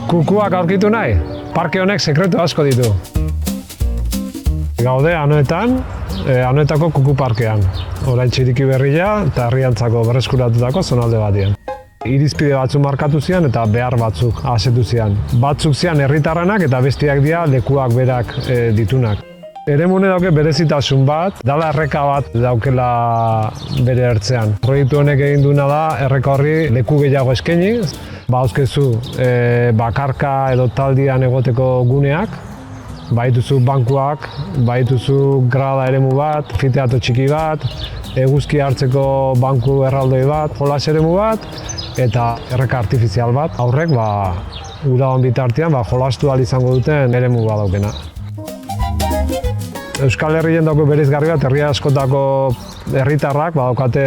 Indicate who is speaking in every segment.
Speaker 1: Kukuak aurkitu nahi? Parke honek sekretu asko ditu. Gaude Anoetan, Anoetako kuku parkean. Orain txiriki berria eta herriantzako berreskuratutako zonalde batean. Irizpide batzuk markatu zian eta behar batzuk asetu zian. Batzuk zian herritarranak eta bestiak dira lekuak berak ditunak. Eremune dauke berezitasun bat, dala erreka bat daukela bere ertzean. Proiektu honek egin duena da erreka horri leku gehiago eskaini. Bauzkezu bakarka edo taldian egoteko guneak, baituzu bankuak, baituzu grada eremu bat, fiteato txiki bat, eguzki hartzeko banku erraldoi bat, jolas eremu bat, eta erreka artifizial bat. Aurrek udaban bitartean jolastu ahal izango duten eremu bat daukena. Euskal Herrien dauko bereizgarri bat, herri askotako herritarrak badaukate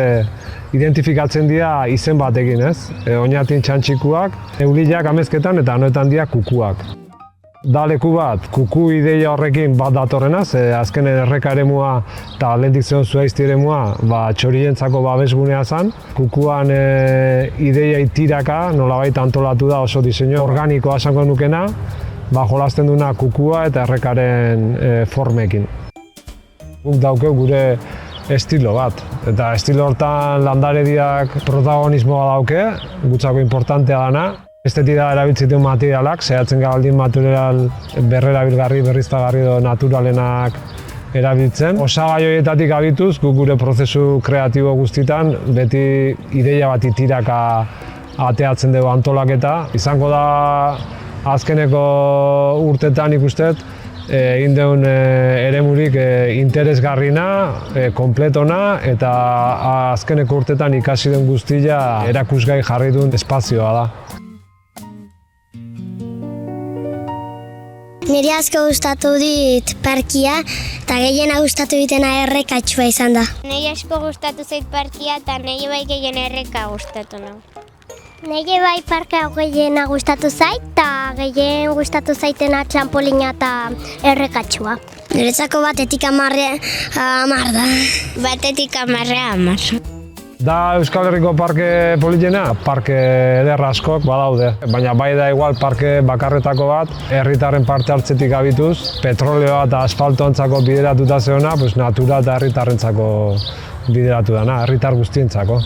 Speaker 1: identifikatzen dira izen batekin, ez? Oñatin txantxikuak, Eulilak amezketan eta Anoetan dira kukuak. Da leku bat, kuku ideia horrekin bat datorrena, azken erreka eremua eta lehendik zeon Zuaizti eremua txorientzako babesgunea zen. Kukuan ideia tiraka, nolabait antolatu da oso diseinu organikoa esango nukena, jolasten duna kukua eta errekaren formekin. Guk dauke gure estilo bat, eta estilo hortan landarediak protagonismoa dauke, gutzako importantea dana. Estetida erabiltzitu materialak, zehatzen gabaldin material berrerabilgarri, berriztagarri edo naturalenak erabiltzen. Osagai horietatik abituz, guk gure prozesu kreatibo guztitan beti ideia bat tiraka ateatzen dugu antolaketa. Izango da azkeneko urtetan ikustet, egin deun eremurik interesgarrina, kompletona eta azkeneko urtetan ikasi den guztia erakusgai jarri duen espazioa da.
Speaker 2: Niri asko gustatu dit parkia eta gehiena gustatu ditena errekatxua izan da.
Speaker 3: Niri asko gustatu zait parkia eta niri bai gehien erreka gustatu nahu.
Speaker 4: Nire bai parkea gehiena gustatu zait eta gehien gustatu zaitena trampolina eta errekatxua.
Speaker 2: Niretzako batetik 10 da.
Speaker 3: Batetik 10.
Speaker 1: Da Euskal Herriko parke politena, parke eder askok badaude. Baina bai da igual parke bakarretako bat, herritarren parte hartzetik abituz, petroleoa eta asfaltoantzako bideratuta zeona, natura eta herritarrentzako bideratu dana, herritar guztientzako.